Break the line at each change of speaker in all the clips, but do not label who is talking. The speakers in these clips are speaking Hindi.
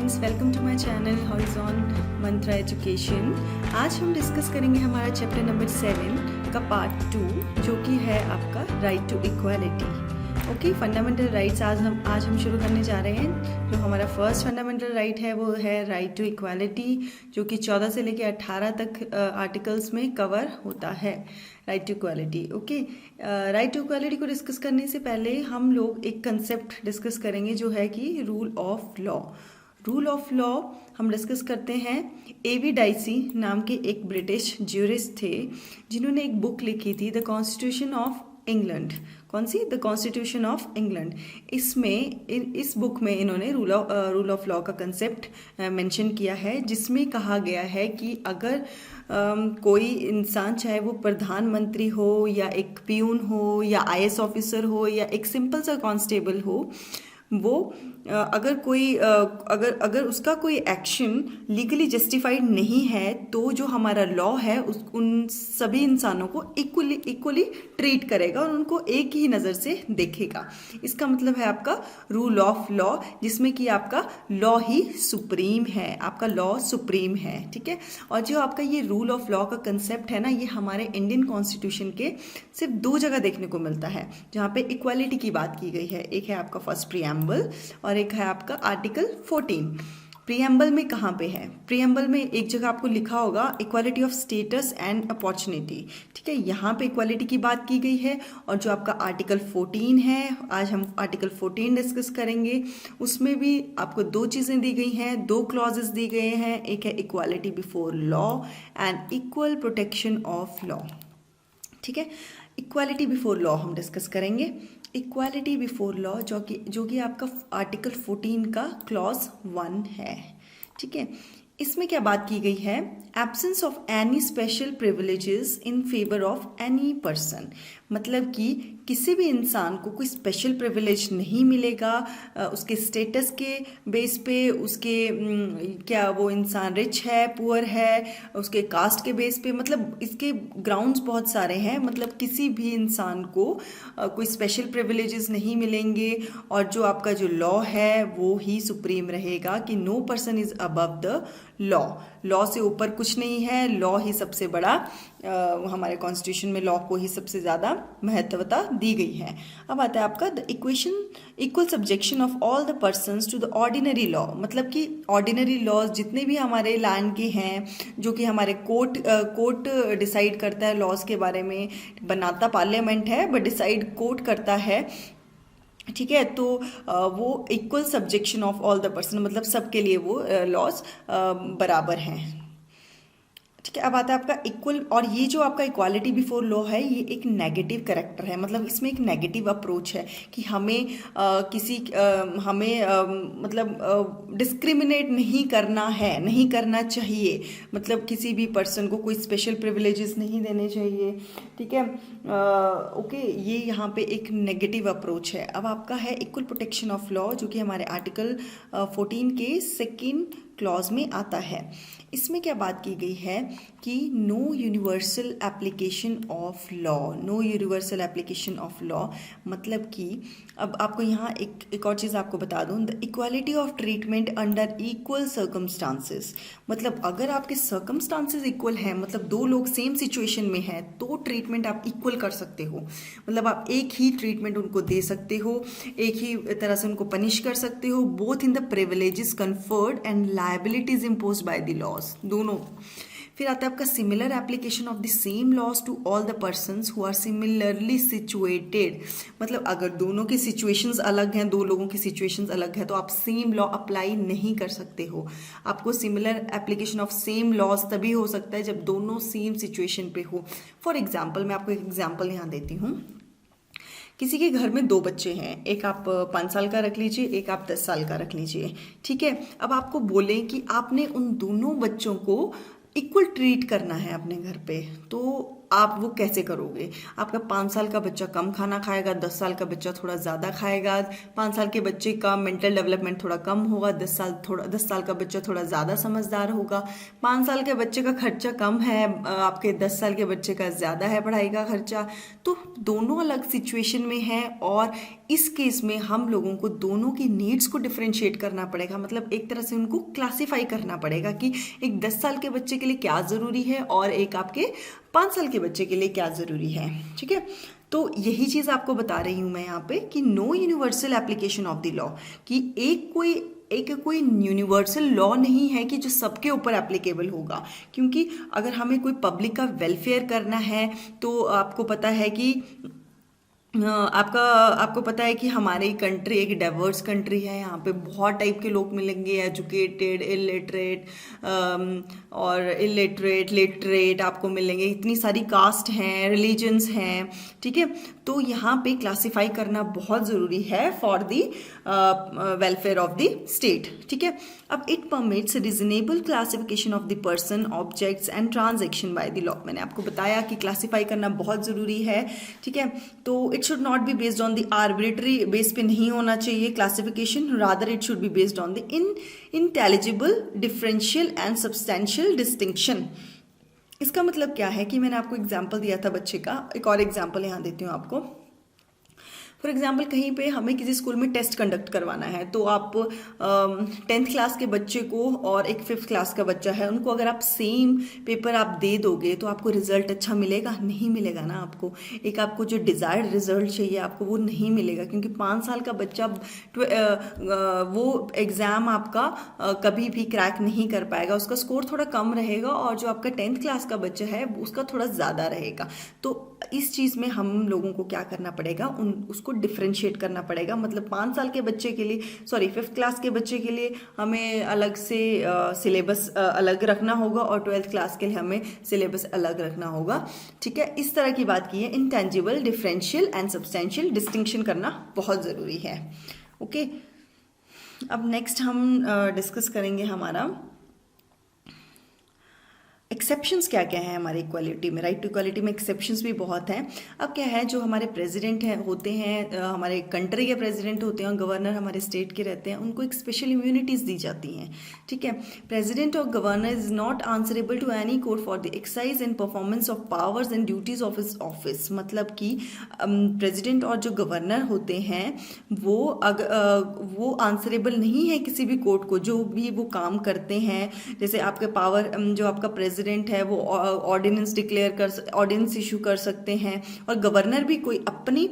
Students, welcome to my channel Horizon Mantra Education. आज हम डिस्कस करेंगे हमारा चैप्टर नंबर 7 का पार्ट 2 जो कि है आपका right to equality. Okay, fundamental rights आज हम शुरू करने जा रहे हैं। जो हमारा फर्स्ट फंडामेंटल राइट है वो है राइट टू इक्वालिटी, जो कि 14 से लेकर 18 तक आर्टिकल्स में कवर होता है। Right to equality. Okay, right to equality को डिस्कस करने से पहले हम लोग एक कंसेप्ट डिस्कस करेंगे जो है कि rule of law. Rule of law हम डिस्कस करते हैं। एवी डाइसी नाम के एक ब्रिटिश ज्यूरिस्ट थे जिन्होंने एक बुक लिखी थी द कॉन्स्टिट्यूशन ऑफ इंग्लैंड। कौन सी? The constitution of England. इस बुक में इन्होंने रूल ऑफ लॉ का कंसेप्ट मेंशन किया है, जिसमें कहा गया है कि अगर कोई इंसान, चाहे वो प्रधानमंत्री हो या एक पियून हो या आईएएस ऑफिसर हो या एक सिंपल सा कांस्टेबल हो, वो अगर उसका कोई एक्शन लीगली जस्टिफाइड नहीं है तो जो हमारा लॉ है उन सभी इंसानों को इक्वली ट्रीट करेगा और उनको एक ही नज़र से देखेगा। इसका मतलब है आपका रूल ऑफ लॉ, जिसमें कि आपका लॉ ही सुप्रीम है, आपका लॉ सुप्रीम है। ठीक है, और जो आपका ये रूल ऑफ लॉ का कंसेप्ट है ना, ये हमारे इंडियन कॉन्स्टिट्यूशन के सिर्फ 2 जगह देखने को मिलता है जहाँ पे इक्वालिटी की बात की गई है। एक है आपका फर्स्ट प्रीएम्बल और एक है आपका आर्टिकल 14। प्रीएम्बल में कहाँ पे है? प्रीएम्बल में एक जगह आपको लिखा होगा equality of status and opportunity. ठीक है, यहाँ पे इक्वालिटी की बात की गई है। और जो आपका आर्टिकल 14 है, आज हम आर्टिकल 14 डिस्कस करेंगे। उसमें भी आपको 2 चीज़ें दी गई हैं, 2 क्लॉजेस दी गए हैं। एक है equality before law and equal protection of law. ठीक है, इक्वालिटी बिफोर लॉ हम डिस्कस करेंगे। इक्वालिटी बिफोर लॉ जो कि आपका आर्टिकल 14 का क्लॉज 1 है। ठीक है, इसमें क्या बात की गई है? Absence of any special privileges in favour of any person. मतलब कि किसी भी इंसान को कोई स्पेशल प्रिविलेज नहीं मिलेगा उसके स्टेटस के बेस पे, उसके क्या वो इंसान रिच है, पुअर है, उसके कास्ट के बेस पे। मतलब इसके ग्राउंड्स बहुत सारे हैं। मतलब किसी भी इंसान को कोई स्पेशल प्रिविलेजेस नहीं मिलेंगे और जो आपका जो लॉ है वो ही सुप्रीम रहेगा कि no person is above the law. Law से ऊपर कुछ नहीं है, लॉ ही सबसे बड़ा, हमारे कॉन्स्टिट्यूशन में लॉ को ही सबसे ज़्यादा महत्वता दी गई है। अब आता है आपका the equal subjection of all the persons to the ordinary law. मतलब कि ऑर्डिनरी लॉज जितने भी हमारे लैंड के हैं, जो कि हमारे कोर्ट डिसाइड करता है लॉज के बारे में, बनाता पार्लियामेंट है बट डिसाइड कोर्ट करता है। ठीक है, तो वो equal subjection of all the person, मतलब सबके लिए वो लॉज बराबर हैं। ठीक है, अब आता है आपका इक्वल। और ये जो आपका इक्वालिटी बिफोर लॉ है, ये एक नेगेटिव कैरेक्टर है। मतलब इसमें एक नेगेटिव अप्रोच है कि हमें डिस्क्रिमिनेट नहीं करना है, नहीं करना चाहिए। मतलब किसी भी पर्सन को कोई स्पेशल प्रिविलेजेस नहीं देने चाहिए। ठीक है, ओके, ये यहाँ पे एक नेगेटिव अप्रोच है। अब आपका है इक्वल प्रोटेक्शन ऑफ लॉ, जो कि हमारे आर्टिकल 14 के 2nd क्लॉज में आता है। इसमें क्या बात की गई है कि no universal application of law. No universal application of law मतलब कि अब आपको यहाँ एक और चीज़ आपको बता दूँ, the equality of treatment under equal circumstances. मतलब अगर आपके सर्कमस्टांसेस इक्वल हैं, मतलब 2 लोग सेम सिचुएशन में हैं, तो ट्रीटमेंट आप इक्वल कर सकते हो। मतलब आप एक ही ट्रीटमेंट उनको दे सकते हो, एक ही तरह से उनको पनिश कर सकते हो, both in the privileges conferred and liabilities imposed by the laws, दोनों। फिर आता है आपका similar application of the same laws to all the persons who are similarly situated. मतलब अगर दोनों की सिचुएशंस अलग हैं, 2 लोगों की सिचुएशंस अलग है, तो आप सेम लॉ अप्लाई नहीं कर सकते हो। आपको similar application of same laws तभी हो सकता है जब दोनों सेम सिचुएशन पे हो। फॉर एग्जाम्पल, मैं आपको एक एग्जाम्पल यहाँ देती हूँ। किसी के घर में 2 बच्चे हैं, एक आप 5 साल का रख लीजिए, एक आप 10 साल का रख लीजिए। ठीक है, अब आपको बोले कि आपने उन दोनों बच्चों को इक्वल ट्रीट करना है अपने घर पे, तो आप वो कैसे करोगे? आपका 5 साल का बच्चा कम खाना खाएगा, 10 साल का बच्चा थोड़ा ज़्यादा खाएगा, 5 साल के बच्चे का मेंटल डेवलपमेंट थोड़ा कम होगा, 10 साल का बच्चा थोड़ा ज़्यादा समझदार होगा, 5 साल के बच्चे का खर्चा कम है, आपके 10 साल के बच्चे का ज़्यादा है पढ़ाई का खर्चा। तो दोनों अलग सिचुएशन में है और इस केस में हम लोगों को दोनों की नीड्स को डिफरेंशिएट करना पड़ेगा, मतलब एक तरह से उनको क्लासीफाई करना पड़ेगा कि एक 10 साल के बच्चे के लिए क्या ज़रूरी है और एक आपके 5 साल के बच्चे के लिए क्या ज़रूरी है। ठीक है, तो यही चीज़ आपको बता रही हूँ मैं यहाँ पे कि no universal application of the law, कि एक कोई यूनिवर्सल लॉ नहीं है कि जो सबके ऊपर एप्लीकेबल होगा, क्योंकि अगर हमें कोई पब्लिक का वेलफेयर करना है तो आपको पता है कि आपको पता है कि हमारी कंट्री एक डाइवर्स कंट्री है। यहाँ पे बहुत टाइप के लोग मिलेंगे, एजुकेटेड, इलिटरेट और इलिटरेट, लिटरेट आपको मिलेंगे। इतनी सारी कास्ट हैं, रिलीजन्स हैं। ठीक है, तो यहाँ पे क्लासिफाई करना बहुत ज़रूरी है for the welfare of the state. ठीक है, अब it permits reasonable classification of the person, objects and transaction by the law. मैंने आपको बताया कि क्लासिफाई करना बहुत ज़रूरी है। ठीक है, तो it should not be based on the arbitrary base पे नहीं होना चाहिए classification, rather it should be based on the intelligible, differential and substantial distinction. इसका मतलब क्या है कि मैंने आपको एग्जाम्पल दिया था बच्चे का, एक और एग्जाम्पल यहाँ देती हूँ आपको। फॉर एग्जाम्पल कहीं पे हमें किसी स्कूल में टेस्ट कंडक्ट करवाना है, तो आप 10th क्लास के बच्चे को और एक 5th क्लास का बच्चा है, उनको अगर आप सेम पेपर आप दे दोगे तो आपको रिजल्ट अच्छा मिलेगा? नहीं मिलेगा ना। आपको जो डिज़ायर्ड रिजल्ट चाहिए आपको वो नहीं मिलेगा, क्योंकि 5 साल का बच्चा वो एग्ज़ाम आपका कभी भी क्रैक नहीं कर पाएगा, उसका स्कोर थोड़ा कम रहेगा, और जो आपका 10th क्लास का बच्चा है उसका थोड़ा ज़्यादा रहेगा। तो इस चीज़ में हम लोगों को क्या करना पड़ेगा, उसको डिफरेंशिएट करना पड़ेगा। मतलब 5 साल के बच्चे के लिए, 5th क्लास के बच्चे के लिए हमें अलग से सिलेबस अलग रखना होगा, और 12th क्लास के लिए हमें सिलेबस अलग रखना होगा। ठीक है, इस तरह की बात की है। Intangible, differential and substantial distinction करना बहुत ज़रूरी है। ओके, अब नेक्स्ट हम डिस्कस करेंगे हमारा एक्सेप्शंस क्या क्या है हमारे इक्वालिटी में। राइट टू इक्वालिटी में एक्सेप्शंस भी बहुत हैं। अब क्या है, जो हमारे प्रेसिडेंट हैं होते हैं, हमारे कंट्री के प्रेसिडेंट होते हैं और गवर्नर हमारे स्टेट के रहते हैं, उनको एक स्पेशल इम्यूनिटीज़ दी जाती हैं। ठीक है, प्रेसिडेंट और governor is not answerable to any court for the exercise and performance of powers and duties of his office. मतलब कि प्रेसिडेंट और जो गवर्नर होते हैं वो आंसरेबल नहीं है किसी भी कोर्ट को, जो भी वो काम करते हैं। जैसे आपके पावर, जो आपका प्रेसिडेंट है वो ऑर्डिनेंस इशू कर सकते हैं, और गवर्नर भी कोई अपनी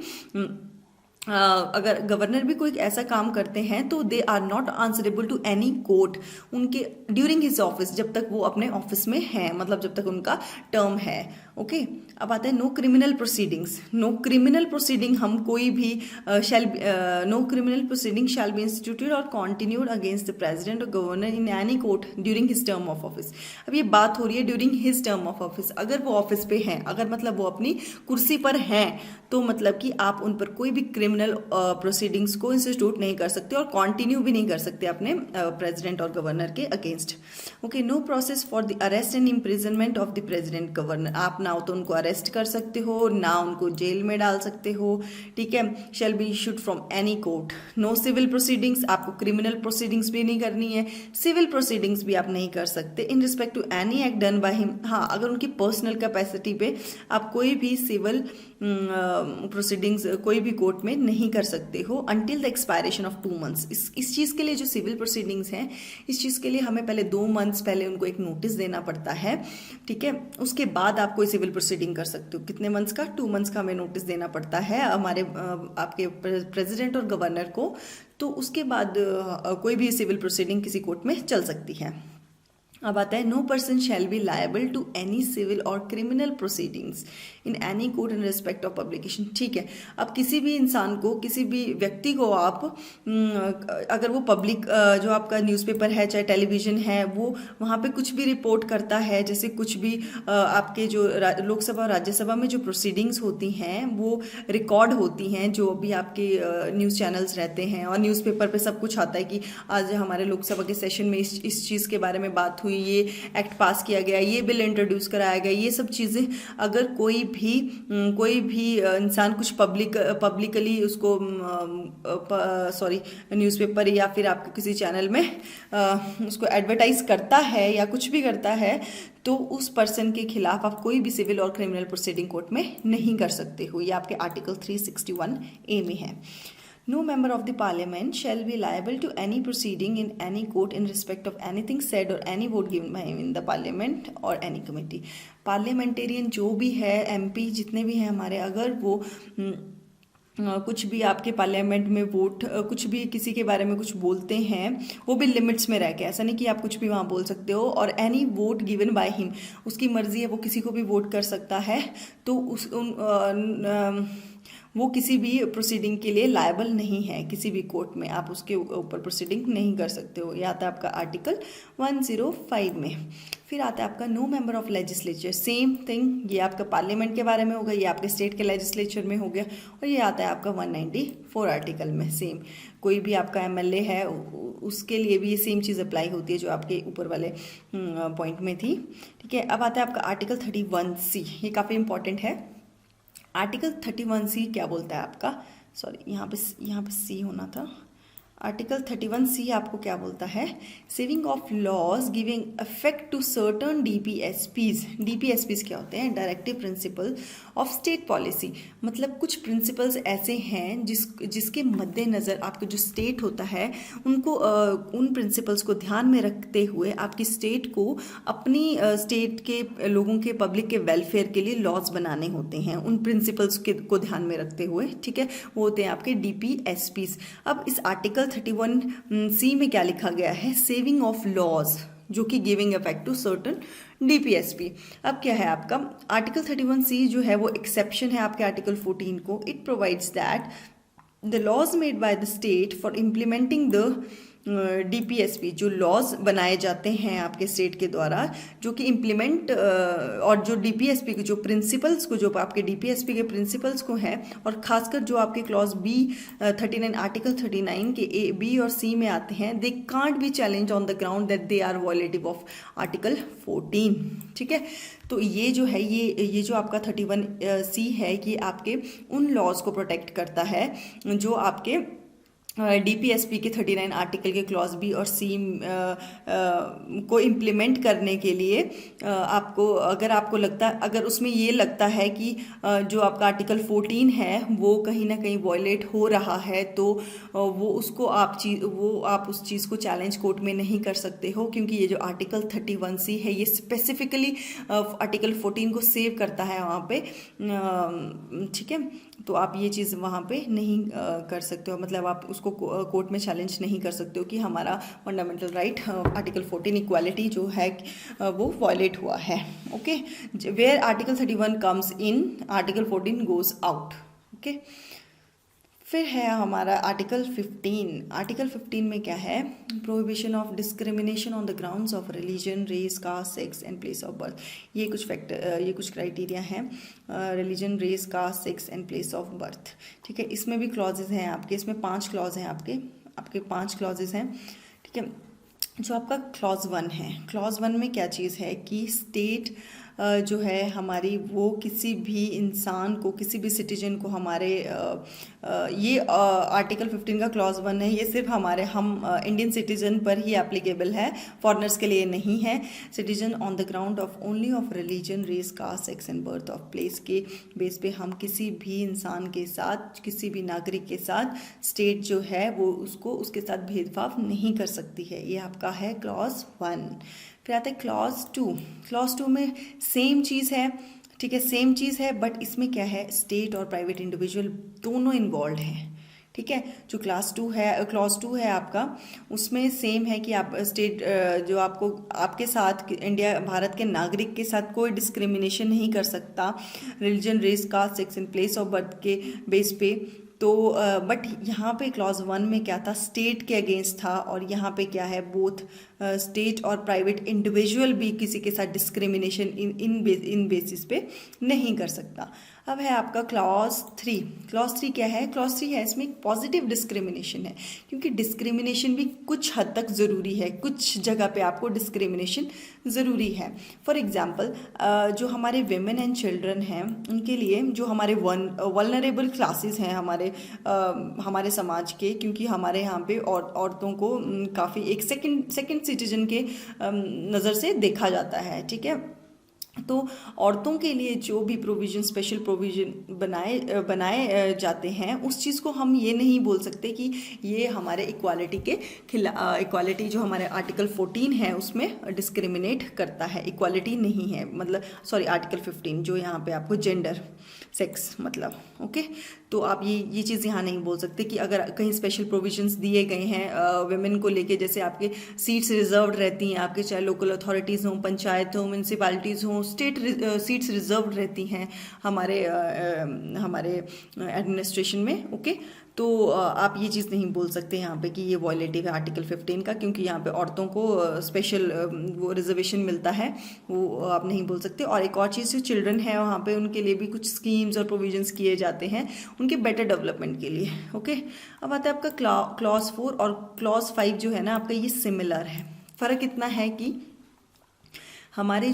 अगर गवर्नर भी कोई ऐसा काम करते हैं तो they are not answerable to any court उनके ड्यूरिंग हिज ऑफिस, जब तक वो अपने ऑफिस में हैं, मतलब जब तक उनका टर्म है। ओके, अब आता है no criminal proceedings. No criminal proceeding हम कोई भी no criminal proceeding shall be instituted और कॉन्टिन्यूड अगेंस्ट द प्रेसिडेंट और governor in any court during his term of office. अब ये बात हो रही है during his term of office. अगर वो ऑफिस पे हैं, अगर मतलब वो अपनी कुर्सी पर हैं, तो मतलब कि आप उन पर कोई भी क्रिमिनल प्रोसीडिंग्स को इंस्टीट्यूट नहीं कर सकते और कंटिन्यू भी नहीं कर सकते अपने प्रेसिडेंट और गवर्नर के against. Okay, no process for the arrest and imprisonment of the president governor. आप ना तो उनको अरेस्ट कर सकते हो, ना उनको जेल में डाल सकते हो। ठीक है, shall be issued from any court. No civil proceedings, आपको क्रिमिनल प्रोसीडिंग्स भी नहीं करनी है, सिविल प्रोसीडिंग्स भी आप नहीं कर सकते in respect to any act done by him. हाँ, अगर उनकी पर्सनल कैपेसिटी पे आप कोई भी सिविल प्रोसीडिंग्स कोई भी कोर्ट में नहीं कर सकते हो until the expiration of 2 months। इस चीज़ के लिए जो सिविल प्रोसीडिंग्स हैं, इस चीज़ के लिए हमें पहले 2 months पहले उनको एक नोटिस देना पड़ता है। ठीक है, उसके बाद आप कोई सिविल प्रोसीडिंग कर सकते हो। कितने मंथ्स का? 2 months का हमें नोटिस देना पड़ता है हमारे आपके प्रेसिडेंट और गवर्नर को। तो उसके बाद कोई भी सिविल प्रोसीडिंग किसी कोर्ट में चल सकती है। अब आता है no person shall be liable to any civil और criminal proceedings in any court in respect of publication. ठीक है, अब किसी भी इंसान को, किसी भी व्यक्ति को आप अगर वो पब्लिक जो आपका न्यूज़पेपर है चाहे टेलीविज़न है, वो वहाँ पे कुछ भी रिपोर्ट करता है, जैसे कुछ भी आपके जो लोकसभा और राज्यसभा में जो प्रोसीडिंग्स होती हैं वो रिकॉर्ड होती हैं, जो भी आपके न्यूज़ चैनल्स रहते हैं और न्यूज़पेपर पे सब कुछ आता है कि आज हमारे लोकसभा के सेशन में इस चीज़ के बारे में बात हुई हुई, ये एक्ट पास किया गया, ये बिल इंट्रोड्यूस कराया गया, ये सब चीज़ें अगर कोई भी इंसान कुछ पब्लिकली उसको न्यूज़पेपर या फिर आपके किसी चैनल में उसको एडवर्टाइज करता है या कुछ भी करता है, तो उस पर्सन के खिलाफ आप कोई भी सिविल और क्रिमिनल प्रोसीडिंग कोर्ट में नहीं कर सकते हो। ये आपके आर्टिकल 361A में है। No member of the parliament shall be liable to any proceeding in any court in respect of anything said or any vote given by him in the parliament or any committee। Parliamentarian जो भी है, MP जितने भी हैं हमारे, अगर वो कुछ भी आपके पार्लियामेंट में वोट कुछ भी किसी के बारे में कुछ बोलते हैं, वो भी लिमिट्स में रह के, ऐसा नहीं कि आप कुछ भी वहाँ बोल सकते हो। और any vote given by him, उसकी मर्जी है, वो किसी को भी वोट कर सकता है, तो वो किसी भी प्रोसीडिंग के लिए लायबल नहीं है। किसी भी कोर्ट में आप उसके ऊपर प्रोसीडिंग नहीं कर सकते हो। ये आता है आपका आर्टिकल 105 में। फिर आता है आपका no member of legislature, same thing, ये आपका पार्लियामेंट के बारे में होगा, ये आपके स्टेट के लेजिस्लेचर में हो गया। और ये आता है आपका 194 आर्टिकल में, सेम, कोई भी आपका MLA है उसके लिए भी ये सेम चीज़ अप्लाई होती है जो आपके ऊपर वाले पॉइंट में थी। ठीक है, अब आता है आपका आर्टिकल 31C, ये काफ़ी इंपॉर्टेंट है। आर्टिकल 31C क्या बोलता है आपका, सॉरी यहाँ पे C होना था। आर्टिकल 31C आपको क्या बोलता है, saving of laws giving effect to certain DPSPs। DPSPs क्या होते हैं, directive principle of state policy. मतलब कुछ प्रिंसिपल्स ऐसे हैं जिसके मद्देनज़र आपका जो स्टेट होता है उनको उन प्रिंसिपल्स को ध्यान में रखते हुए आपकी स्टेट को अपनी स्टेट के लोगों के पब्लिक के वेलफेयर के लिए लॉज बनाने होते हैं, उन प्रिंसिपल्स को ध्यान में रखते हुए। ठीक है, वो होते हैं आपके DPSPs। अब इस आर्टिकल 31C में क्या लिखा गया है, सेविंग ऑफ लॉज, जो कि giving effect to certain DPSP। अब क्या है आपका आर्टिकल 31C जो है वो एक्सेप्शन है आपके आर्टिकल 14 को। It provides that the laws made by the state for implementing the DPSP, जो लॉज बनाए जाते हैं आपके स्टेट के द्वारा, जो कि इम्प्लीमेंट और जो DPSP के जो प्रिंसिपल्स को, जो आपके DPSP के प्रिंसिपल्स को है, और खासकर जो आपके क्लॉज B 39 आर्टिकल 39 के A, B और C में आते हैं, they can't be challenge on the ground that they are violative of article 14। ठीक है, तो ये जो है ये जो आपका 31C है, ये आपके उन लॉज को प्रोटेक्ट करता है जो आपके DPSP के 39 आर्टिकल के क्लॉज B और C को इम्प्लीमेंट करने के लिए आपको, अगर आपको लगता, अगर उसमें ये लगता है कि जो आपका आर्टिकल 14 है वो कहीं ना कहीं वॉयलेट हो रहा है, तो वो उसको आप उस चीज़ को चैलेंज कोर्ट में नहीं कर सकते हो, क्योंकि ये जो आर्टिकल 31C है ये स्पेसिफिकली आर्टिकल 14 को सेव करता है वहाँ पे। ठीक है, तो आप ये चीज़ वहाँ पे नहीं कर सकते हो, मतलब आप उसको कोर्ट में चैलेंज नहीं कर सकते हो कि हमारा फंडामेंटल राइट आर्टिकल 14 इक्वालिटी जो है वो वॉयलेट हुआ है। Okay, where article 31 comes in, article 14 goes out. Okay, फिर है हमारा आर्टिकल 15। आर्टिकल 15 में क्या है, prohibition of discrimination on the grounds of religion, race, caste, sex and place of birth. ये कुछ क्राइटेरिया हैं, religion, race, caste, sex and place of birth. ठीक है, इसमें भी क्लॉजेज हैं आपके, इसमें 5 क्लॉज हैं आपके 5 क्लॉजेज हैं। ठीक है, जो आपका क्लॉज 1 है, क्लॉज 1 में क्या चीज़ है कि स्टेट जो है हमारी, वो किसी भी इंसान को, किसी भी सिटीजन को हमारे ये आर्टिकल 15 का क्लॉज 1 है, ये सिर्फ हम इंडियन सिटीजन पर ही एप्लीकेबल है, फॉरेनर्स के लिए नहीं है। Citizen on the ground of only of religion, race, caste, sex and birth of place के बेस पे हम किसी भी इंसान के साथ, किसी भी नागरिक के साथ स्टेट जो है वो उसके साथ भेदभाव नहीं कर सकती है। ये आपका है क्लॉज 1। फिर आता है क्लॉज 2। क्लॉज 2 में सेम चीज़ है। ठीक है, सेम चीज़ है, बट इसमें क्या है, स्टेट और प्राइवेट इंडिविजुअल दोनों इन्वॉल्व हैं। ठीक है, जो क्लॉज 2 है आपका, उसमें सेम है कि आप स्टेट जो आपके साथ भारत के नागरिक के साथ कोई डिस्क्रिमिनेशन नहीं कर सकता religion, race, caste, sex and place of birth के बेस पे। तो बट यहाँ पे क्लॉज 1 में क्या था, स्टेट के अगेंस्ट था, और यहाँ पे क्या है, बोथ स्टेट और प्राइवेट इंडिविजुअल भी किसी के साथ डिस्क्रिमिनेशन इन बेसिस पे नहीं कर सकता। अब है आपका क्लॉज 3। क्लॉज 3 क्या है? क्लॉज 3 है इसमें एक पॉजिटिव डिस्क्रिमिनेशन है, क्योंकि डिस्क्रिमिनेशन भी कुछ हद तक ज़रूरी है, कुछ जगह पे आपको डिस्क्रिमिनेशन ज़रूरी है। फॉर एग्जांपल जो हमारे वेमेन एंड चिल्ड्रन हैं उनके लिए, जो हमारे वल्नरेबल क्लासेस हैं हमारे समाज के, क्योंकि हमारे यहाँ पे औरतों को काफ़ी एक सेकंड सिटीजन के नज़र से देखा जाता है, ठीक है। तो औरतों के लिए जो भी प्रोविज़न, स्पेशल प्रोविज़न बनाए जाते हैं, उस चीज़ को हम ये नहीं बोल सकते कि ये हमारे इक्वालिटी के इक्वालिटी जो हमारे आर्टिकल 14 है उसमें डिस्क्रिमिनेट करता है, इक्वालिटी नहीं है। मतलब सॉरी, आर्टिकल 15 जो यहाँ पे आपको जेंडर, सेक्स मतलब, ओके। तो आप ये चीज़ यहाँ नहीं बोल सकते कि अगर कहीं स्पेशल प्रोविजंस दिए गए हैं वेमेन को लेके, जैसे आपके सीट्स रिजर्व्ड रहती हैं आपके, चाहे लोकल अथॉरिटीज़ हों, पंचायत हो, म्यूनसिपालिटीज़ हों, स्टेट सीट्स रिजर्व्ड रहती हैं हमारे एडमिनिस्ट्रेशन में, ओके। तो आप ये चीज़ नहीं बोल सकते यहाँ पे कि ये वॉयलेटिव है आर्टिकल 15 का, क्योंकि यहाँ पे औरतों को स्पेशल वो रिजर्वेशन मिलता है, वो आप नहीं बोल सकते। और एक और चीज़, जो चिल्ड्रन है वहाँ पे उनके लिए भी कुछ स्कीम्स और प्रोविजंस किए जाते हैं उनके बेटर डेवलपमेंट के लिए, ओके। अब आता है आपका क्लॉज 4 और क्लॉज 5 जो है ना आपका, ये सिमिलर है। फ़र्क इतना है कि हमारा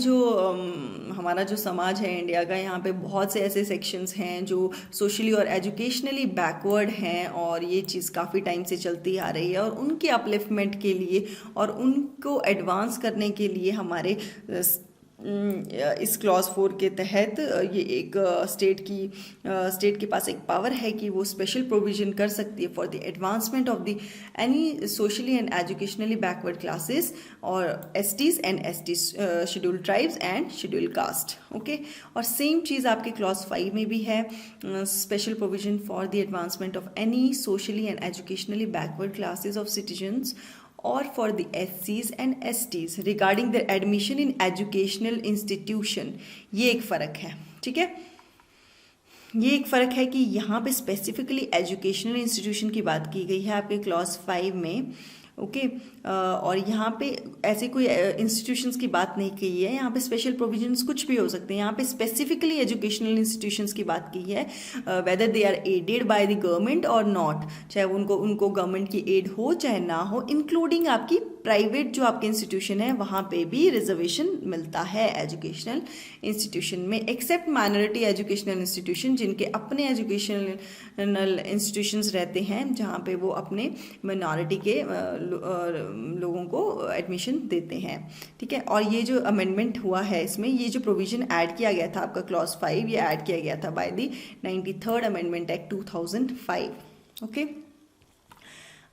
जो समाज है इंडिया का, यहाँ पे बहुत से ऐसे सेक्शंस हैं जो सोशली और एजुकेशनली बैकवर्ड हैं, और ये चीज़ काफ़ी टाइम से चलती आ रही है। और उनके अपलिफ्टमेंट के लिए और उनको एडवांस करने के लिए हमारे इस क्लॉज 4 के तहत ये एक स्टेट के पास एक पावर है कि वो स्पेशल प्रोविजन कर सकती है for the advancement of the any socially and educationally backward classes और STs and STs, scheduled tribes and scheduled caste, okay. और सेम चीज़ आपके क्लॉज 5 में भी है, special provision for the advancement of any socially and educationally backward classes of citizens or for the SCs and STs regarding their admission in educational institution। ये एक फ़र्क है, ठीक है। ये एक फ़र्क है कि यहाँ पे स्पेसिफिकली एजुकेशनल इंस्टीट्यूशन की बात की गई है आपके क्लॉज 5 में, ओके। और यहाँ पे ऐसे कोई इंस्टीट्यूशंस की बात नहीं की है, यहाँ पे स्पेशल प्रोविजंस कुछ भी हो सकते हैं। यहाँ पे स्पेसिफिकली एजुकेशनल इंस्टीट्यूशंस की बात की है, whether they are aided by the government और नॉट, चाहे उनको गवर्नमेंट की एड हो चाहे ना हो, इंक्लूडिंग आपकी प्राइवेट जो आपके इंस्टीट्यूशन है वहाँ पे भी रिजर्वेशन मिलता है एजुकेशनल इंस्टीट्यूशन में, एक्सेप्ट माइनॉरिटी एजुकेशनल इंस्टीट्यूशन, जिनके अपने एजुकेशनल इंस्टीट्यूशंस रहते हैं जहाँ पे वो अपने माइनॉरिटी के लोगों को एडमिशन देते हैं, ठीक है। और ये जो अमेंडमेंट हुआ है इसमें, ये जो प्रोविजन ऐड किया गया था आपका क्लॉज 5, ये ऐड किया गया था by the 93rd amendment act 2005, okay.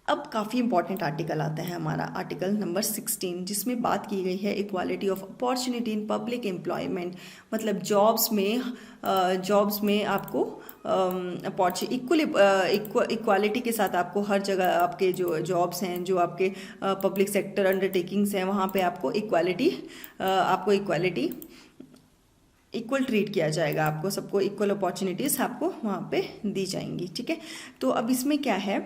अब काफ़ी इंपॉर्टेंट आर्टिकल आता है हमारा आर्टिकल नंबर 16, जिसमें बात की गई है equality of opportunity in public employment. मतलब जॉब्स में आपको इक्वालिटी के साथ आपको हर जगह आपके जो जॉब्स हैं, जो आपके पब्लिक सेक्टर अंडरटेकिंग्स हैं, वहाँ पे आपको इक्वालिटी इक्वल ट्रीट किया जाएगा, आपको सबको इक्वल अपॉर्चुनिटीज़ आपको वहाँ पे दी जाएंगी, ठीक है। तो अब इसमें क्या है,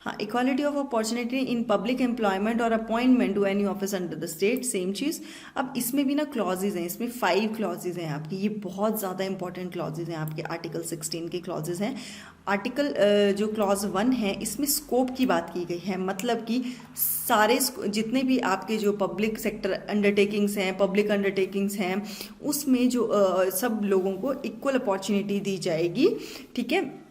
हाँ, equality of opportunity in public employment और appointment to any office under the state, same चीज़। अब इसमें भी ना क्लॉजेज हैं, इसमें 5 क्लॉजेज हैं आपकी, ये बहुत ज़्यादा इंपॉर्टेंट क्लॉजेज हैं आपके आर्टिकल 16 के क्लॉजेज हैं। आर्टिकल जो क्लॉज 1 है इसमें स्कोप की बात की गई है, मतलब कि सारे जितने भी आपके जो पब्लिक सेक्टर अंडरटेकिंग्स हैं, पब्लिक अंडरटेकिंग्स हैं, उसमें जो सब लोगों को इक्वल अपॉर्चुनिटी दी जाएगी, ठीक है।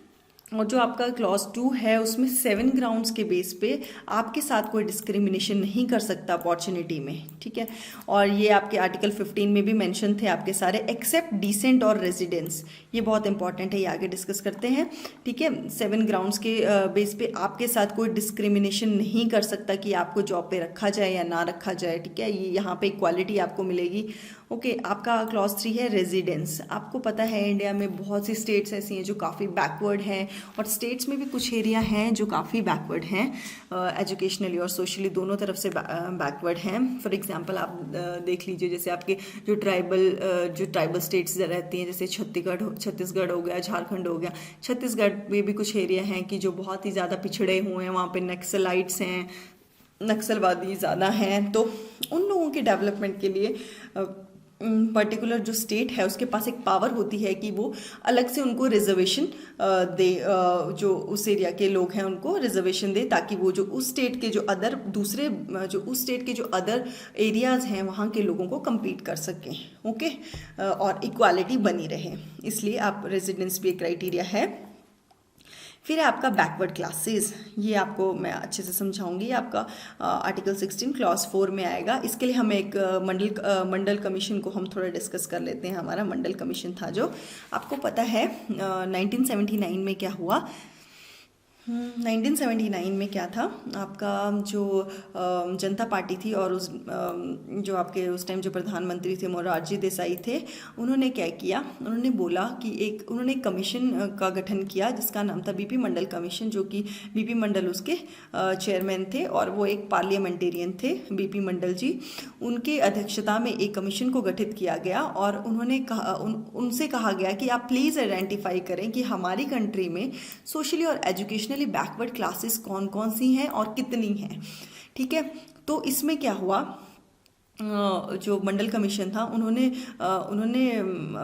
और जो आपका क्लॉज 2 है उसमें 7 ग्राउंड्स के बेस पे आपके साथ कोई डिस्क्रिमिनेशन नहीं कर सकता अपॉर्चुनिटी में, ठीक है। और ये आपके आर्टिकल 15 में भी मेंशन थे आपके सारे, एक्सेप्ट डिसेंट और रेजिडेंस, ये बहुत इंपॉर्टेंट है, ये आगे डिस्कस करते हैं, ठीक है। 7 ग्राउंड्स के बेस पे आपके साथ कोई डिस्क्रिमिनेशन नहीं कर सकता कि आपको जॉब पे रखा जाए या ना रखा जाए, ठीक है। ये यहाँ पे इक्वालिटी आपको मिलेगी, ओके। आपका क्लॉज 3 है रेजिडेंस। आपको पता है इंडिया में बहुत सी स्टेट्स ऐसी हैं जो काफ़ी बैकवर्ड हैं, और स्टेट्स में भी कुछ एरिया हैं जो काफ़ी बैकवर्ड हैं, एजुकेशनली और सोशली दोनों तरफ से बैकवर्ड हैं। फॉर एग्जांपल आप देख लीजिए, जैसे आपके जो ट्राइबल स्टेट्स रहती हैं, जैसे छत्तीसगढ़ हो गया, झारखंड हो गया। छत्तीसगढ़ में भी कुछ एरिया हैं कि जो बहुत ही ज़्यादा पिछड़े हुए हैं, वहाँ पे नक्सलाइट्स हैं, नक्सलवादी ज़्यादा हैं, तो उन लोगों के डेवलपमेंट के लिए पर्टिकुलर जो स्टेट है उसके पास एक पावर होती है कि वो अलग से उनको रिजर्वेशन दे, जो उस एरिया के लोग हैं उनको रिजर्वेशन दे, ताकि वो जो उस स्टेट के जो अदर दूसरे जो उस स्टेट के जो अदर एरियाज़ हैं वहाँ के लोगों को compete कर सकें। ओके, और इक्वालिटी बनी रहे, इसलिए आप रेजिडेंस भी एक क्राइटेरिया है। फिर है आपका बैकवर्ड क्लासेस, ये आपको मैं अच्छे से समझाऊंगी, आपका आर्टिकल 16 क्लॉज 4 में आएगा। इसके लिए हमें एक मंडल कमीशन को हम थोड़ा डिस्कस कर लेते हैं। हमारा मंडल कमीशन था, जो आपको पता है 1979 में क्या हुआ। 1979 में क्या था, आपका जो जनता पार्टी थी और उस जो आपके उस टाइम जो प्रधानमंत्री थे मोरारजी देसाई थे, उन्होंने क्या किया, उन्होंने बोला कि उन्होंने एक कमीशन का गठन किया जिसका नाम था बीपी मंडल कमीशन, जो कि बीपी मंडल उसके चेयरमैन थे और वो एक पार्लियामेंटेरियन थे बीपी मंडल जी। उनके अध्यक्षता में एक कमीशन को गठित किया गया और उन्होंने कहा उनसे कहा गया कि आप प्लीज़ आइडेंटिफाई करें कि हमारी कंट्री में सोशली और एजुकेशनली बैकवर्ड क्लासेस कौन कौन सी हैं और कितनी हैं। ठीक है, तो इसमें क्या हुआ, जो मंडल कमीशन था उन्होंने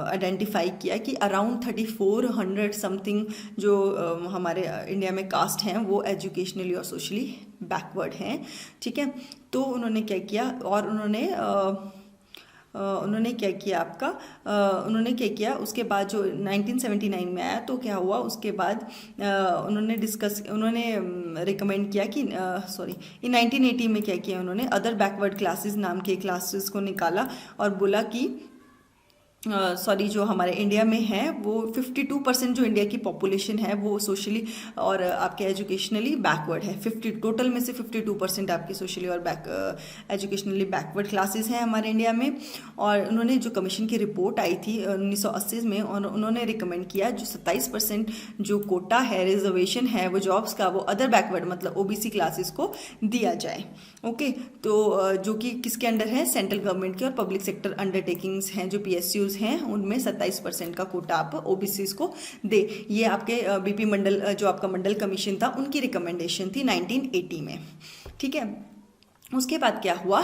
आइडेंटिफाई किया कि अराउंड 3400 समथिंग जो हमारे इंडिया में कास्ट हैं वो एजुकेशनली और सोशली बैकवर्ड हैं। ठीक है, तो उन्होंने क्या किया, और उन्होंने क्या किया आपका उन्होंने क्या किया उसके बाद जो 1979 में आया, तो क्या हुआ उसके बाद उन्होंने रिकमेंड किया कि इन 1980 में क्या किया, उन्होंने अदर बैकवर्ड क्लासेस नाम के क्लासेस को निकाला और बोला कि जो हमारे इंडिया में है वो 52% जो इंडिया की पॉपुलेशन है वो सोशली और आपके एजुकेशनली बैकवर्ड है। 50 टोटल में से 52% आपके सोशली और एजुकेशनली बैकवर्ड क्लासेस हैं हमारे इंडिया में। और उन्होंने जो कमीशन की रिपोर्ट आई थी 1980 में, और उन्होंने रिकमेंड किया जो 27% जो कोटा है, रिजर्वेशन है वो जॉब्स का, वो अदर बैकवर्ड मतलब ओबीसी क्लासेस को दिया जाए। ओके, तो जो कि किसके अंडर है, सेंट्रल गवर्नमेंट के और पब्लिक सेक्टर अंडरटेकिंग्स हैं जो PSUs हैं, उनमें 27% का कोटा आप ओबीसीज को दे। ये आपके बीपी मंडल जो आपका मंडल कमीशन था उनकी रिकमेंडेशन थी 1980 में। ठीक है, उसके बाद क्या हुआ,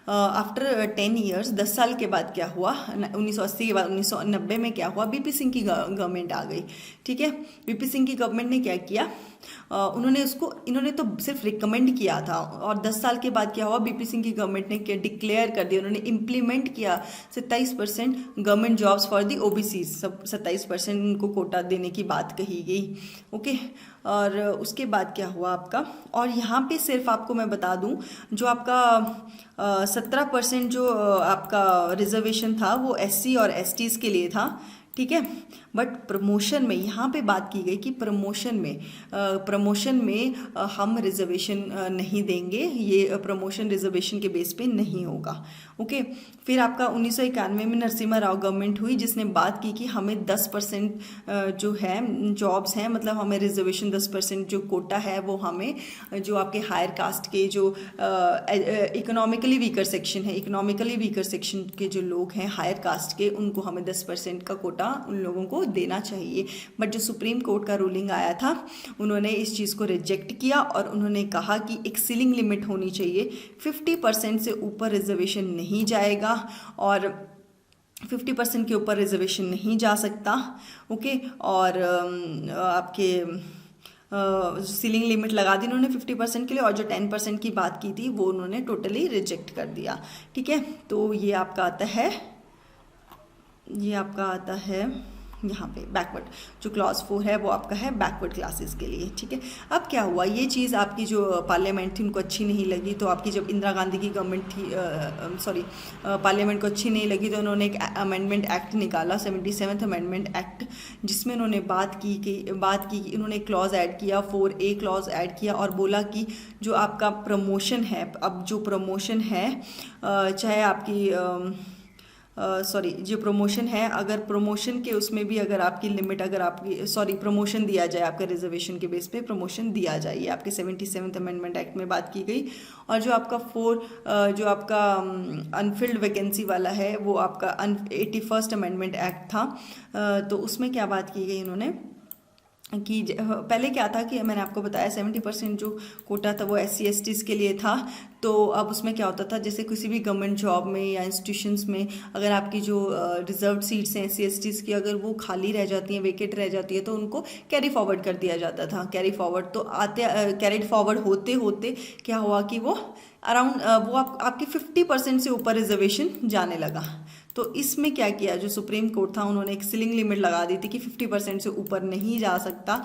आफ्टर 10 ईयर्स 10 साल के बाद क्या हुआ, 1980 के बाद 1990 में क्या हुआ, बीपी सिंह की गवर्नमेंट आ गई। ठीक है, बीपी सिंह की गवर्नमेंट ने क्या किया, इन्होंने तो सिर्फ रिकमेंड किया था, और 10 साल के बाद क्या हुआ, बीपी सिंह की गवर्नमेंट ने क्या डिक्लेयर कर दिया, उन्होंने इम्प्लीमेंट किया 27% government jobs for the OBC, 27% उनको कोटा देने की बात कही गई। ओके, और उसके बाद क्या हुआ आपका, और यहाँ पे सिर्फ आपको मैं बता दूँ जो आपका 17% जो आपका रिजर्वेशन था वो SC और STs के लिए था। ठीक है, बट प्रमोशन में यहाँ पे बात की गई कि प्रमोशन में हम रिजर्वेशन नहीं देंगे, ये प्रमोशन रिजर्वेशन के बेस पे नहीं होगा। ओके, फिर आपका 1991 में नरसिम्हा राव गवर्नमेंट हुई जिसने बात की कि हमें 10% जो है जॉब्स हैं, मतलब हमें रिजर्वेशन 10% जो कोटा है वो हमें जो आपके हायर कास्ट के जो इकोनॉमिकली वीकर सेक्शन के जो लोग हैं हायर कास्ट के, उनको हमें 10% का कोटा उन लोगों को देना चाहिए। बट जो सुप्रीम कोर्ट का रूलिंग आया था उन्होंने इस चीज़ को रिजेक्ट किया और उन्होंने कहा कि एक सीलिंग लिमिट होनी चाहिए, 50% से ऊपर रिजर्वेशन नहीं जाएगा और 50% के ऊपर रिजर्वेशन नहीं जा सकता। ओके, और आपके सीलिंग लिमिट लगा दी उन्होंने 50% के लिए, और जो 10% की बात की थी वो उन्होंने टोटली रिजेक्ट कर दिया। ठीक है, तो ये आपका आता है यहाँ पे बैकवर्ड, जो क्लॉज 4 है वो आपका है बैकवर्ड क्लासेस के लिए। ठीक है, अब क्या हुआ, ये चीज़ आपकी जो पार्लियामेंट थी उनको अच्छी नहीं लगी, तो आपकी जब इंदिरा गांधी की गवर्नमेंट थी पार्लियामेंट को अच्छी नहीं लगी तो उन्होंने एक अमेंडमेंट एक्ट निकाला, 77th अमेंडमेंट एक्ट, जिसमें उन्होंने बात की कि उन्होंने क्लॉज ऐड किया, 4A क्लॉज ऐड किया और बोला कि जो आपका प्रमोशन है, अब जो प्रमोशन है चाहे आपकी जो प्रमोशन है, अगर प्रमोशन के उसमें भी अगर आपकी लिमिट प्रमोशन दिया जाए, आपका रिजर्वेशन के बेस पे प्रमोशन दिया जाए, ये आपके 77th अमेंडमेंट एक्ट में बात की गई। और जो आपका जो आपका अनफिल्ड वैकेंसी वाला है वो आपका 81st अमेंडमेंट एक्ट था, तो उसमें क्या बात की गई, उन्होंने कि पहले क्या था कि मैंने आपको बताया 70% जो कोटा था वो SC/STs के लिए था। तो अब उसमें क्या होता था, जैसे किसी भी गवर्नमेंट जॉब में या इंस्टीट्यूशंस में अगर आपकी जो रिजर्व सीट्स हैं SC/STs की अगर वो खाली रह जाती हैं, वेकेट रह जाती है, तो उनको कैरी फॉरवर्ड कर दिया जाता था। कैरी फॉरवर्ड तो कैरिड फॉरवर्ड होते होते क्या हुआ कि वो अराउंड वो आपकी 50% से ऊपर रिजर्वेशन जाने लगा। तो इसमें क्या किया, जो सुप्रीम कोर्ट था उन्होंने एक सीलिंग लिमिट लगा दी थी कि 50% से ऊपर नहीं जा सकता।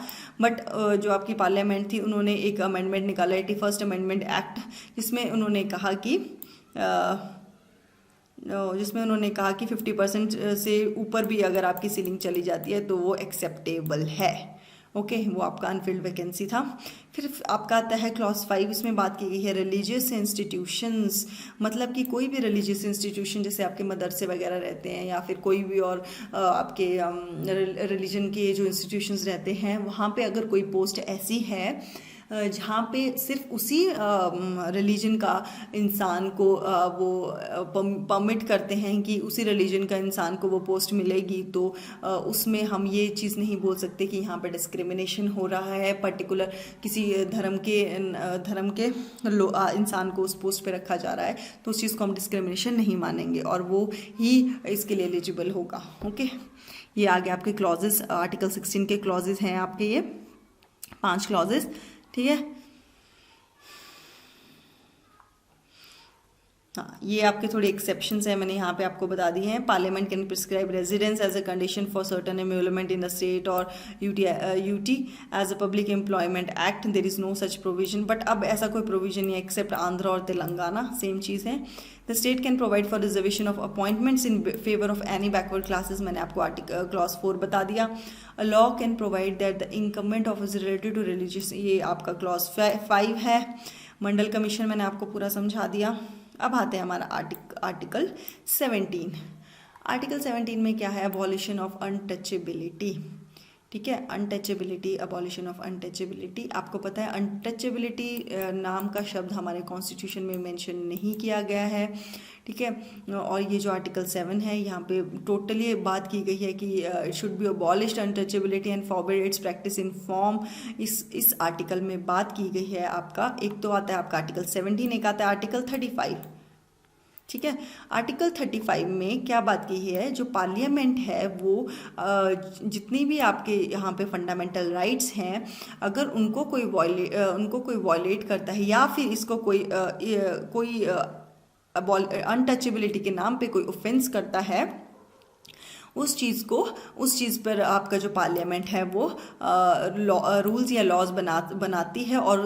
बट जो आपकी पार्लियामेंट थी उन्होंने एक अमेंडमेंट निकाला, 81st अमेंडमेंट एक्ट, जिसमें उन्होंने कहा कि 50% से ऊपर भी अगर आपकी सीलिंग चली जाती है तो वो एक्सेप्टेबल है। ओके, वो आपका अनफिल्ड वैकेंसी था। फिर आपका आता है क्लॉज 5, इसमें बात की गई है रिलीजियस इंस्टीट्यूशंस, मतलब कि कोई भी रिलीजियस इंस्टीट्यूशन जैसे आपके मदरसे वगैरह रहते हैं या फिर कोई भी और आपके रिलीजन के जो इंस्टीट्यूशंस रहते हैं, वहाँ पे अगर कोई पोस्ट ऐसी है जहाँ पे सिर्फ उसी रिलीजन का इंसान को वो परमिट करते हैं कि उसी रिलीजन का इंसान को वो पोस्ट मिलेगी, तो उसमें हम ये चीज़ नहीं बोल सकते कि यहाँ पे डिस्क्रिमिनेशन हो रहा है, पर्टिकुलर किसी धर्म के इंसान को उस पोस्ट पे रखा जा रहा है, तो उस चीज़ को हम डिस्क्रिमिनेशन नहीं मानेंगे और वो ही इसके लिए एलिजिबल होगा। ओके, ये आगे आपके क्लॉजेस, आर्टिकल 16 के क्लॉजेस हैं आपके, ये 5 क्लॉजेस, ठीक है। हाँ, ये आपके थोड़े एक्सेप्शंस हैं, मैंने यहाँ पे आपको बता दिए हैं। Parliament can prescribe residence as a condition for certain emolument in the state और UT as a public employment act, there is no such provision. But अब ऐसा कोई प्रोविजन नहीं है एक्सेप्ट आंध्र और तेलंगाना, सेम चीज़ है। The state can provide for reservation of appointments in favour of any backward classes, मैंने आपको आर्टिकल क्लॉज 4 बता दिया। A law can provide that the incumbent office related to religious, ये आपका क्लॉज 5 है। मंडल कमीशन मैंने आपको पूरा समझा दिया। अब आते हैं हमारा आर्टिकल 17। आर्टिकल 17 में क्या है, अबॉलिशन ऑफ अनटचेबिलिटी, ठीक है। अनटचेबिलिटी, अबॉलिशन ऑफ अनटचेबिलिटी, आपको पता है अनटचेबिलिटी नाम का शब्द हमारे कॉन्स्टिट्यूशन में मेंशन नहीं किया गया है, ठीक है। और ये जो आर्टिकल 7 है यहाँ पे टोटली बात की गई है कि it should be abolished untouchability and forbid it's practice in form. इस आर्टिकल में बात की गई है आपका, एक तो आता है आपका आर्टिकल 17, एक आता है आर्टिकल 35, ठीक है। आर्टिकल 35 में क्या बात की है, जो पार्लियामेंट है वो जितनी भी आपके यहाँ पे फंडामेंटल राइट्स हैं, अगर उनको कोई वॉयलेट करता है या फिर इसको कोई अनटचेबिलिटी के नाम पे कोई ऑफेंस करता है, उस चीज़ पर आपका जो पार्लियामेंट है वो रूल्स या लॉज बनाती है और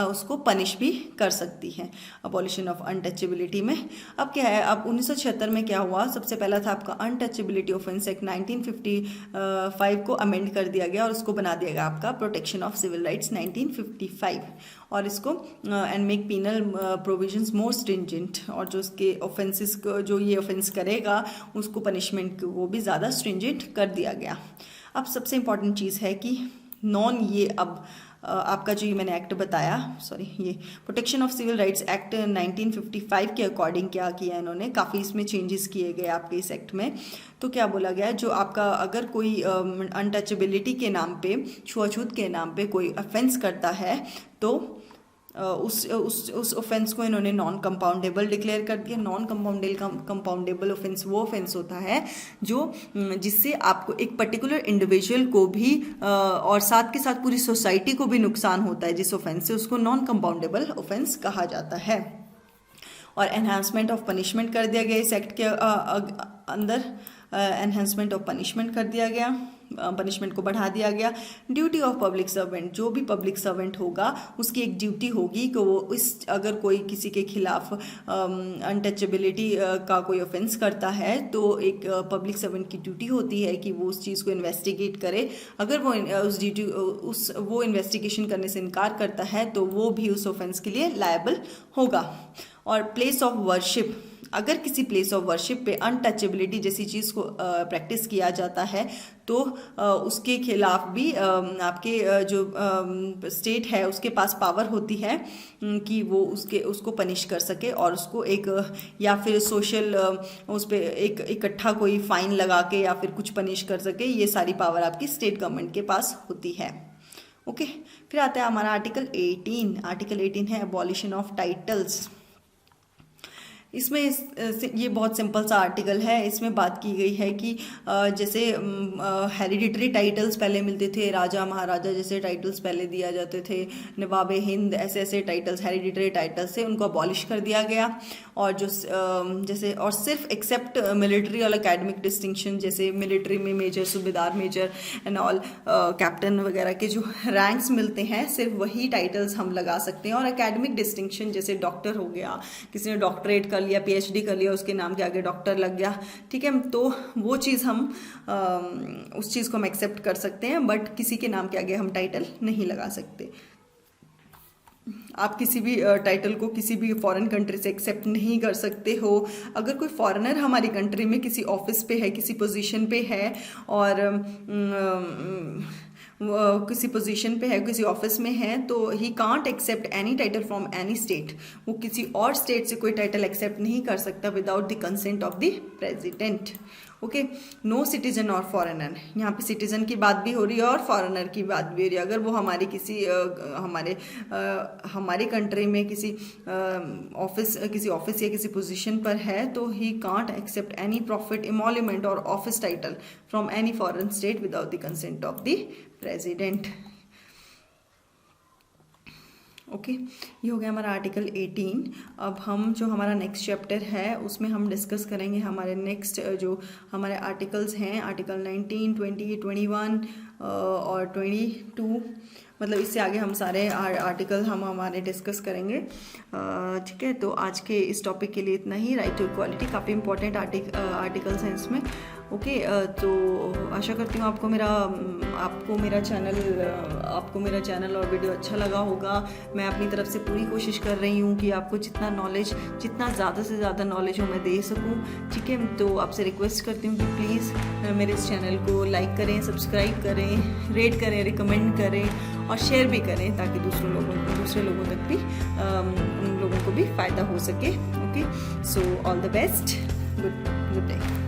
उसको पनिश भी कर सकती है, अबॉलिशन ऑफ अनटचेबिलिटी में। अब क्या है, अब 1976 में क्या हुआ, सबसे पहला था आपका अनटचेबिलिटी ऑफेंस एक्ट 1955 को अमेंड कर दिया गया और उसको बना दिया गया आपका प्रोटेक्शन ऑफ सिविल राइट्स 1955, और इसको and make penal provisions more stringent, और जो उसके ऑफेंसेस को, जो ये ऑफेंस करेगा उसको पनिशमेंट को वो भी ज़्यादा स्ट्रिंजेंट कर दिया गया। अब सबसे इम्पॉर्टेंट चीज़ है कि ये अब आपका जो ये मैंने एक्ट बताया, ये protection of civil rights act 1955 के अकॉर्डिंग क्या किया इन्होंने, काफ़ी इसमें चेंजेस किए गए आपके इस एक्ट में। तो क्या बोला गया, जो आपका अगर कोई अनटचेबिलिटी के नाम पे, छुआछूत के नाम पे कोई ऑफेंस करता है तो उस ऑफेंस को इन्होंने नॉन कंपाउंडेबल डिक्लेयर कर दिया। नॉन कंपाउंडेबल ऑफेंस वो ऑफेंस होता है जिससे आपको एक पर्टिकुलर इंडिविजुअल को भी और साथ के साथ पूरी सोसाइटी को भी नुकसान होता है, जिस ऑफेंस से उसको नॉन कंपाउंडेबल ऑफेंस कहा जाता है। और एनहांसमेंट ऑफ पनिशमेंट कर दिया गया इस एक्ट के अंदर, एनहांसमेंट ऑफ पनिशमेंट कर दिया गया, पनिशमेंट को बढ़ा दिया गया। ड्यूटी ऑफ पब्लिक सर्वेंट, जो भी पब्लिक सर्वेंट होगा उसकी एक ड्यूटी होगी कि वो अगर कोई किसी के खिलाफ अनटचेबिलिटी का कोई ऑफेंस करता है तो एक पब्लिक सर्वेंट की ड्यूटी होती है कि वो उस चीज़ को इन्वेस्टिगेट करे। अगर वो इन्वेस्टिगेशन करने से इनकार करता है तो वो भी उस ऑफेंस के लिए लायबल होगा। और प्लेस ऑफ वर्शिप, अगर किसी प्लेस ऑफ वर्शिप पे अनटचेबिलिटी जैसी चीज़ को प्रैक्टिस किया जाता है तो उसके खिलाफ भी आपके जो स्टेट है उसके पास पावर होती है कि वो उसको पनिश कर सके और उसको एक या फिर सोशल उस पर एक इकट्ठा कोई फाइन लगा के या फिर कुछ पनिश कर सके। ये सारी पावर आपकी स्टेट गवर्नमेंट के पास होती है। ओके, फिर आता है हमारा आर्टिकल 18। आर्टिकल 18 है अबॉलिशन ऑफ टाइटल्स। इसमें ये बहुत सिंपल सा आर्टिकल है। इसमें बात की गई है कि जैसे हेरिडिटरी टाइटल्स पहले मिलते थे, राजा महाराजा जैसे टाइटल्स पहले दिया जाते थे, नवाब हिंद, ऐसे ऐसे टाइटल्स हेरिडिटरी टाइटल्स थे, उनको अबॉलिश कर दिया गया। और जो जैसे और सिर्फ एक्सेप्ट मिलिट्री और एकेडमिक डिस्टिंक्शन, जैसे मिलिट्री में मेजर, सूबेदार, मेजर एंड ऑल, कैप्टन वगैरह के जो रैंक्स मिलते हैं सिर्फ वही टाइटल्स हम लगा सकते हैं। और एकेडमिक डिस्टिंक्शन जैसे डॉक्टर हो गया, किसी ने डॉक्टरेट कर लिया, पीएचडी कर लिया, उसके नाम के आगे डॉक्टर लग गया, ठीक है, तो वो चीज़ हम उस चीज़ को हम एक्सेप्ट कर सकते हैं, बट किसी के नाम के आगे हम टाइटल नहीं लगा सकते। आप किसी भी टाइटल को किसी भी फॉरेन कंट्री से एक्सेप्ट नहीं कर सकते हो। अगर कोई फॉरेनर हमारी कंट्री में किसी ऑफिस पे है, किसी पोजीशन पे है और किसी पोजीशन पे है, किसी ऑफिस में है, तो he can't accept any title from any state. वो किसी और स्टेट से कोई टाइटल एक्सेप्ट नहीं कर सकता without the consent of the president. Okay, no citizen और फॉरेनर, यहाँ पे सिटीजन की बात भी हो रही है और फॉरेनर की बात भी हो रही है। अगर वो हमारी किसी हमारी कंट्री में किसी ऑफिस या किसी पोजीशन पर है तो he can't accept any profit, emolument और office title from any foreign state without the consent of the president. Okay, ये हो गया हमारा आर्टिकल 18। अब हम जो हमारा नेक्स्ट चैप्टर है उसमें हम डिस्कस करेंगे हमारे नेक्स्ट जो हमारे आर्टिकल्स हैं, आर्टिकल 19, 20, 21 और 22, मतलब इससे आगे हम सारे आर्टिकल हम हमारे डिस्कस करेंगे। ठीक है, तो आज के इस टॉपिक के लिए इतना ही। राइट टू इक्वालिटी काफ़ी इंपॉर्टेंट आर्टिकल्स हैं इसमें। ओके, तो आशा करती हूँ आपको मेरा चैनल और वीडियो अच्छा लगा होगा। मैं अपनी तरफ से पूरी कोशिश कर रही हूँ कि आपको जितना ज़्यादा से ज़्यादा नॉलेज हो मैं दे सकूँ। ठीक है, तो आपसे रिक्वेस्ट करती हूँ कि प्लीज़ मेरे इस चैनल को लाइक करें, सब्सक्राइब करें, रेट करें, रिकमेंड करें और शेयर भी करें ताकि दूसरे लोगों तक भी उन लोगों को भी फ़ायदा हो सके। Okay, so all the best, good day.